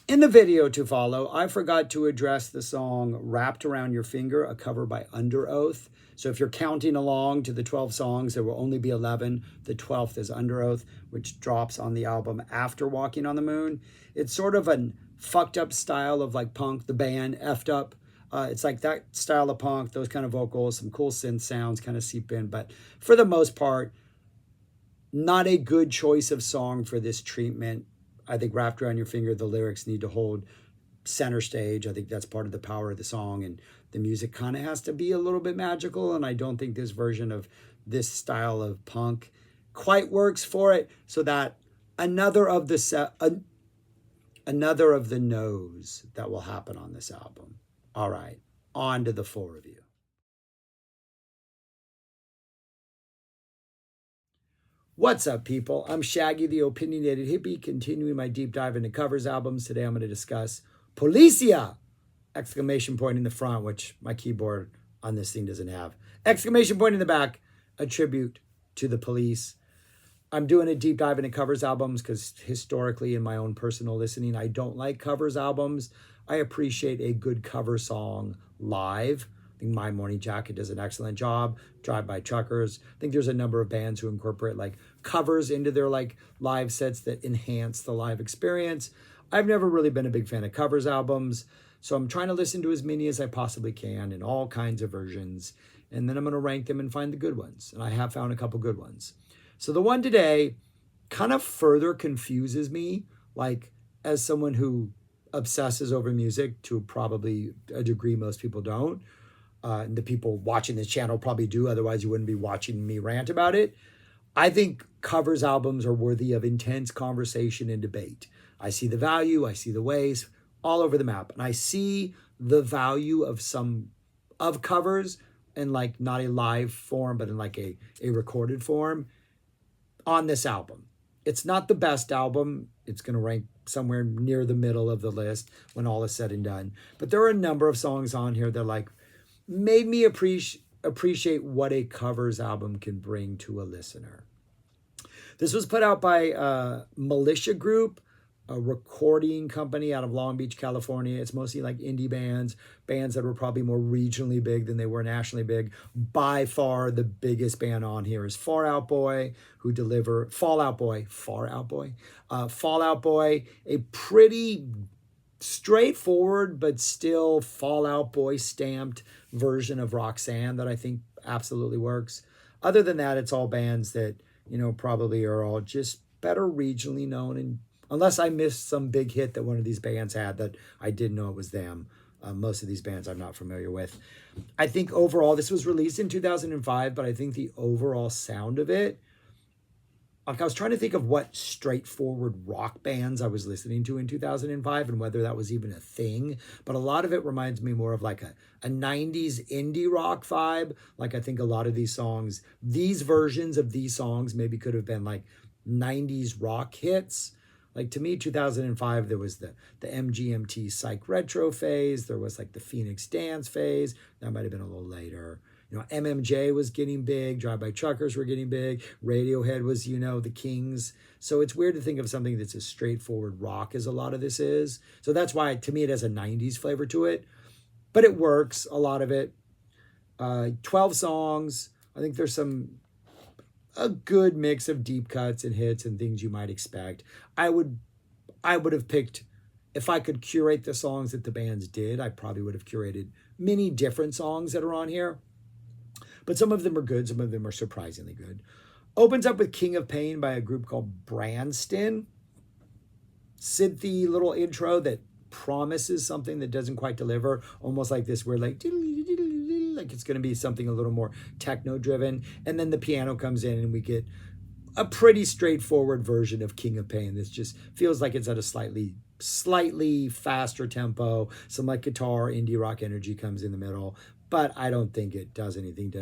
In the video to follow, I forgot to address the song Wrapped Around Your Finger, a cover by Under Oath. So if you're counting along to the 12 songs, there will only be 11. The 12th is Under Oath, which drops on the album after Walking on the Moon. It's sort of a fucked up style of like punk, the band, effed up. It's like that style of punk, those kind of vocals, some cool synth sounds kind of seep in. But for the most part, not a good choice of song for this treatment. I think Wrapped Around Your Finger, the lyrics need to hold center stage. I think that's part of the power of the song, and the music kind of has to be a little bit magical, and I don't think this version of this style of punk quite works for it. So that another of the no's that will happen on this album. All right, on to the full review. What's up, people? I'm Shaggy, the opinionated hippie, continuing my deep dive into covers albums. Today I'm going to discuss Policia! Exclamation point in the front, which my keyboard on this thing doesn't have. Exclamation point in the back, a tribute to the Police. I'm doing a deep dive into covers albums because historically in my own personal listening, I don't like covers albums. I appreciate a good cover song live. I think My Morning Jacket does an excellent job. Drive By Truckers. I think there's a number of bands who incorporate like covers into their like live sets that enhance the live experience. I've never really been a big fan of covers albums, so I'm trying to listen to as many as I possibly can in all kinds of versions, and then I'm going to rank them and find the good ones. And I have found a couple good ones. So the one today kind of further confuses me, like as someone who obsesses over music to probably a degree most people don't. And the people watching this channel probably do, otherwise you wouldn't be watching me rant about it. I think covers albums are worthy of intense conversation and debate. I see the value, I see the ways all over the map, and I see the value of some of covers in like not a live form, but in like a recorded form on this album. It's not the best album. It's going to rank somewhere near the middle of the list when all is said and done. But there are a number of songs on here that like made me appreciate what a covers album can bring to a listener. This was put out by Militia Group, a recording company out of Long Beach, California. It's mostly like indie bands that were probably more regionally big than they were nationally big. By far, the biggest band on here is Fall Out Boy, Fallout Boy, a pretty straightforward but still Fall Out Boy stamped version of Roxanne that I think absolutely works. Other than that, it's all bands that, you know, probably are all just better regionally known, and unless I missed some big hit that one of these bands had that I didn't know it was them. Most of these bands I'm not familiar with. I think overall, this was released in 2005, but I think the overall sound of it, like I was trying to think of what straightforward rock bands I was listening to in 2005 and whether that was even a thing. But a lot of it reminds me more of like a 90s indie rock vibe. Like I think a lot of these songs, these versions of these songs maybe could have been like 90s rock hits. Like to me, 2005, there was the MGMT Psych Retro phase. There was like the Phoenix Dance phase. That might have been a little later. You know, MMJ was getting big. Drive By Truckers were getting big. Radiohead was, you know, the Kings. So it's weird to think of something that's as straightforward rock as a lot of this is. So that's why, to me, it has a 90s flavor to it. But it works, a lot of it. 12 songs. I think there's a good mix of deep cuts and hits and things you might expect. I would have picked, if I could curate the songs that the bands did, I probably would have curated many different songs that are on here. But some of them are good, some of them are surprisingly good. Opens up with King of Pain by a group called Branston. Synthy little intro that promises something that doesn't quite deliver, almost like this weird like it's going to be something a little more techno driven, and then the piano comes in and we get a pretty straightforward version of King of Pain. This just feels like it's at a slightly faster tempo. Some like guitar indie rock energy comes in the middle, but I don't think it does anything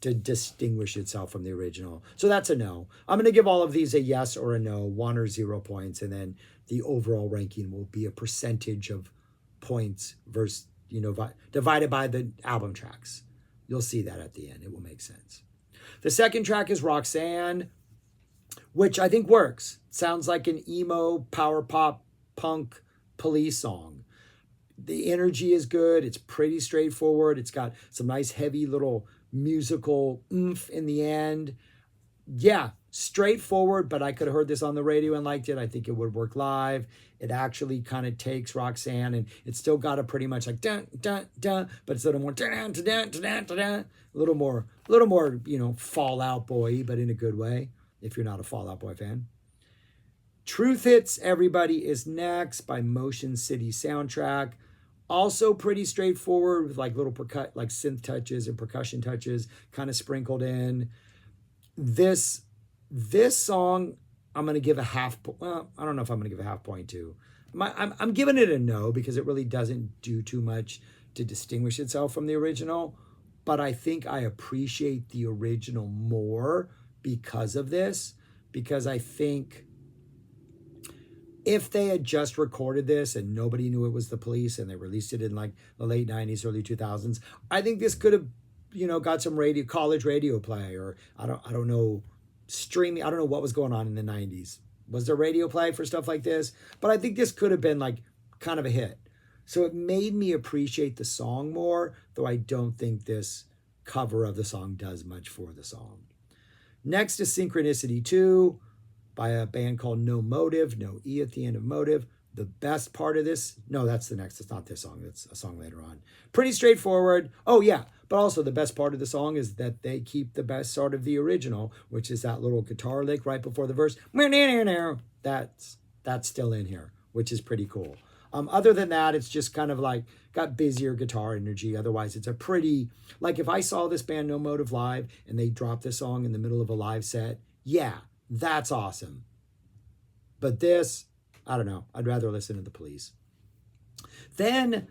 to distinguish itself from the original. So that's a no. I'm going to give all of these a yes or a no, 1 or 0 points, and then the overall ranking will be a percentage of points versus, you know, divided by the album tracks. You'll see that at the end. It will make sense. The second track is Roxanne, which I think works. Sounds like an emo, power pop, punk, Police song. The energy is good. It's pretty straightforward. It's got some nice heavy little musical oomph in the end. Yeah, straightforward, but I could have heard this on the radio and liked it. I think it would work live. It actually kind of takes Roxanne, and it's still got a pretty much like dun dun dun, but it's a little more dun dun dun dun dun, a little more, Fall Out Boy, but in a good way. If you're not a Fall Out Boy fan. Truth Hits Everybody is next by Motion City Soundtrack. Also pretty straightforward with like little like synth touches and percussion touches kind of sprinkled in. This song, I'm going to give a half. Well, I don't know if I'm going to give a half point to. I'm giving it a no because it really doesn't do too much to distinguish itself from the original. But I think I appreciate the original more because of this. Because I think if they had just recorded this and nobody knew it was the Police and they released it in like the late 90s, early 2000s, I think this could have, got some college radio play, or I don't know, streaming. I don't know what was going on in the 90s. Was there radio play for stuff like this? But I think this could have been like kind of a hit. So it made me appreciate the song more, though I don't think this cover of the song does much for the song. Next is Synchronicity 2 by a band called No Motive, no E at the end of Motive. The best part of this, no, that's the next. It's not this song. It's a song later on. Pretty straightforward. Oh, yeah. But also the best part of the song is that they keep the best sort of the original, which is that little guitar lick right before the verse. That's still in here, which is pretty cool. Other than that, it's just kind of like got busier guitar energy. Otherwise, it's a pretty, like if I saw this band No Motive live and they dropped this song in the middle of a live set, yeah, that's awesome. But this, I don't know. I'd rather listen to the Police. Then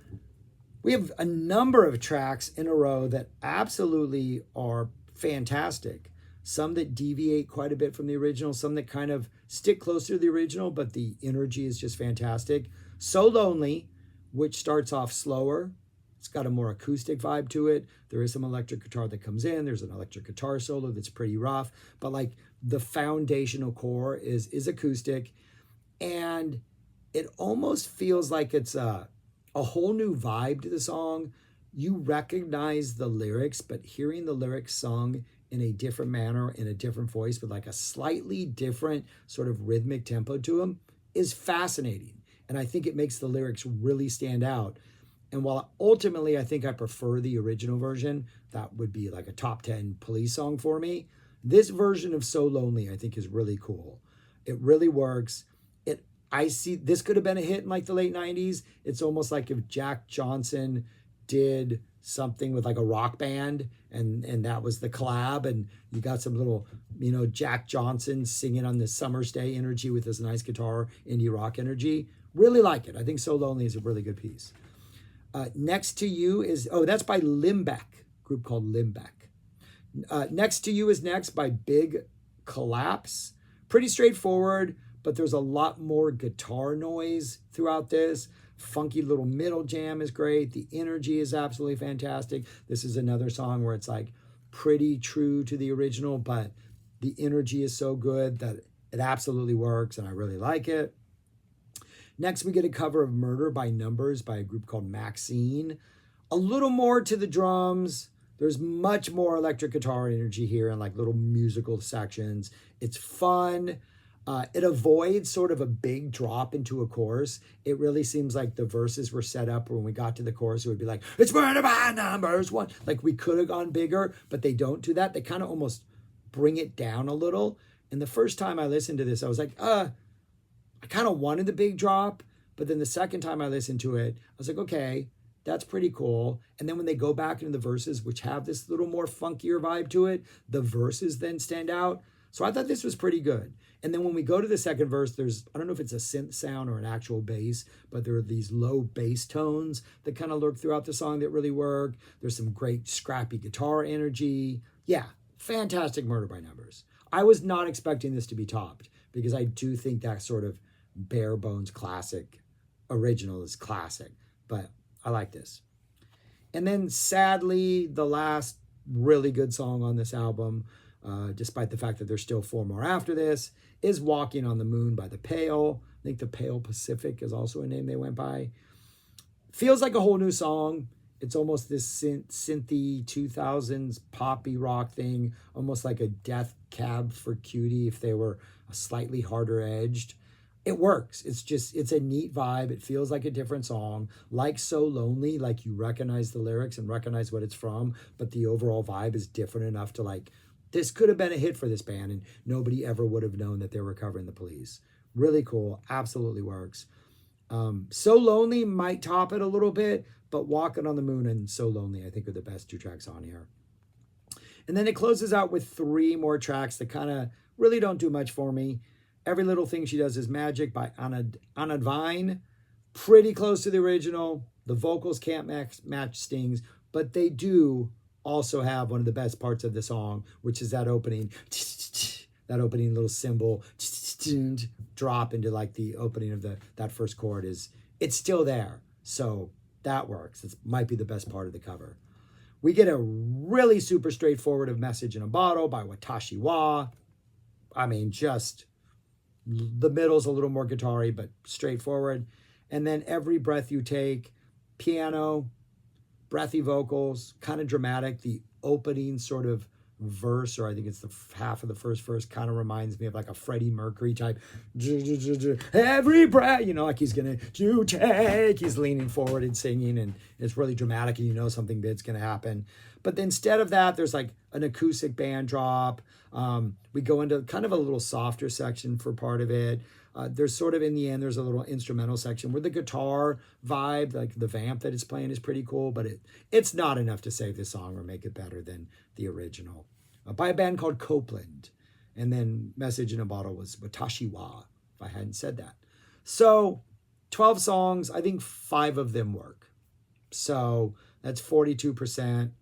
we have a number of tracks in a row that absolutely are fantastic. Some that deviate quite a bit from the original, some that kind of stick closer to the original, but the energy is just fantastic. So Lonely, which starts off slower. It's got a more acoustic vibe to it. There is some electric guitar that comes in. There's an electric guitar solo that's pretty rough, but like the foundational core is acoustic. And it almost feels like it's a whole new vibe to the song. You recognize the lyrics, but hearing the lyrics sung in a different manner, in a different voice, with like a slightly different sort of rhythmic tempo to them is fascinating. And I think it makes the lyrics really stand out. And while ultimately I think I prefer the original version, that would be like a top 10 Police song for me. This version of So Lonely I think is really cool. It really works. I see this could have been a hit in like the late 90s. It's almost like if Jack Johnson did something with like a rock band and that was the collab, and you got some little, Jack Johnson singing on this Summer's Day energy with this nice guitar, indie rock energy. Really like it. I think So Lonely is a really good piece. Next to You is, that's by Limbeck, group called Limbeck. Next to You is next by Big Collapse. Pretty straightforward, but there's a lot more guitar noise throughout this. Funky little middle jam is great. The energy is absolutely fantastic. This is another song where it's like pretty true to the original, but the energy is so good that it absolutely works, and I really like it. Next, we get a cover of Murder by Numbers by a group called Maxine. A little more to the drums. There's much more electric guitar energy here and like little musical sections. It's fun. It avoids sort of a big drop into a chorus. It really seems like the verses were set up when we got to the chorus, it would be like, it's Murder by Numbers one. Like we could have gone bigger, but they don't do that. They kind of almost bring it down a little. And the first time I listened to this, I was like, I kind of wanted the big drop. But then the second time I listened to it, I was like, okay, that's pretty cool. And then when they go back into the verses, which have this little more funkier vibe to it, the verses then stand out. So I thought this was pretty good. And then when we go to the second verse, there's, I don't know if it's a synth sound or an actual bass, but there are these low bass tones that kind of lurk throughout the song that really work. There's some great scrappy guitar energy. Yeah, fantastic Murder by Numbers. I was not expecting this to be topped because I do think that sort of bare bones classic original is classic, but I like this. And then sadly, the last really good song on this album, despite the fact that there's still 4 more after this, is Walking on the Moon by The Pale, I think the Pale Pacific is also a name they went by. Feels like a whole new song. It's almost this synthy 2000s poppy rock thing, almost like a Death Cab for Cutie if they were a slightly harder edged. It works. It's a neat vibe. It feels like a different song. Like So Lonely, like you recognize the lyrics and recognize what it's from, but the overall vibe is different enough to like, this could have been a hit for this band and nobody ever would have known that they were covering the Police. Really cool. Absolutely works. So Lonely might top it a little bit, but Walking on the Moon and So Lonely, I think, are the best 2 tracks on here. And then it closes out with 3 more tracks that kind of really don't do much for me. Every Little Thing She Does Is Magic by Anna Devine. Pretty close to the original. The vocals can't match Sting's, but they do also have one of the best parts of the song, which is that opening little cymbal drop into like the opening of that first chord. It's still there. So that works. It might be the best part of the cover. We get a really super straightforward of Message in a Bottle by Watashi Wa. I mean, just the middle's a little more guitar-y, but straightforward. And then Every Breath You Take, piano, breathy vocals, kind of dramatic. The opening sort of verse, or I think it's the half of the first verse, kind of reminds me of like a Freddie Mercury type. Every breath, like he's gonna take. He's leaning forward and singing, and it's really dramatic, and you know something big's gonna happen. But instead of that, there's like an acoustic band drop. We go into kind of a little softer section for part of it. There's sort of, in the end, there's a little instrumental section where the guitar vibe, like the vamp that it's playing, is pretty cool, but it's not enough to save the song or make it better than the original. By a band called Copeland. And then Message in a Bottle was Watashi Wa, if I hadn't said that. So 12 songs, I think 5 of them work. So that's 42%.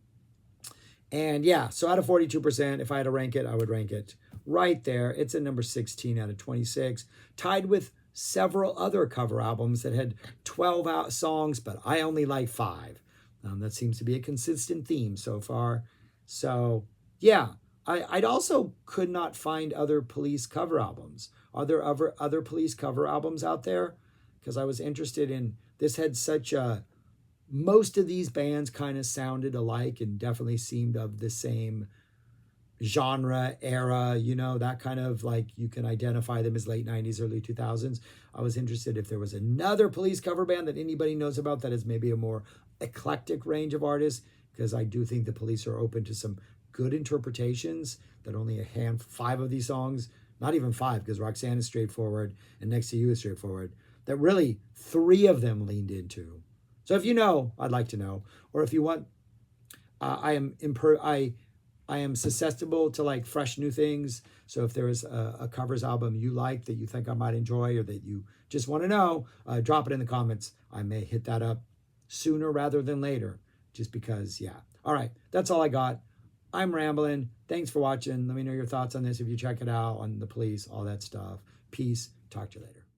And yeah, so out of 42%, if I had to rank it, I would rank it right there. It's a number 16 out of 26, tied with several other cover albums that had 12 songs, but I only like 5. That seems to be a consistent theme so far. So yeah, I'd also could not find other Police cover albums. Are there other Police cover albums out there? Because I was interested in, this had such a, most of these bands kind of sounded alike and definitely seemed of the same genre, era, that kind of like, you can identify them as late 90s, early 2000s. I was interested if there was another Police cover band that anybody knows about that is maybe a more eclectic range of artists, because I do think the Police are open to some good interpretations that only 5 of these songs, not even 5, because Roxanne is straightforward and Next to You is straightforward, that really 3 of them leaned into. So if you know, I'd like to know. Or if you want, I am susceptible to like fresh new things. So if there is a covers album you like that you think I might enjoy, or that you just want to know, drop it in the comments. I may hit that up sooner rather than later, just because, yeah. All right, that's all I got. I'm rambling. Thanks for watching. Let me know your thoughts on this if you check it out, on the Police, all that stuff. Peace. Talk to you later.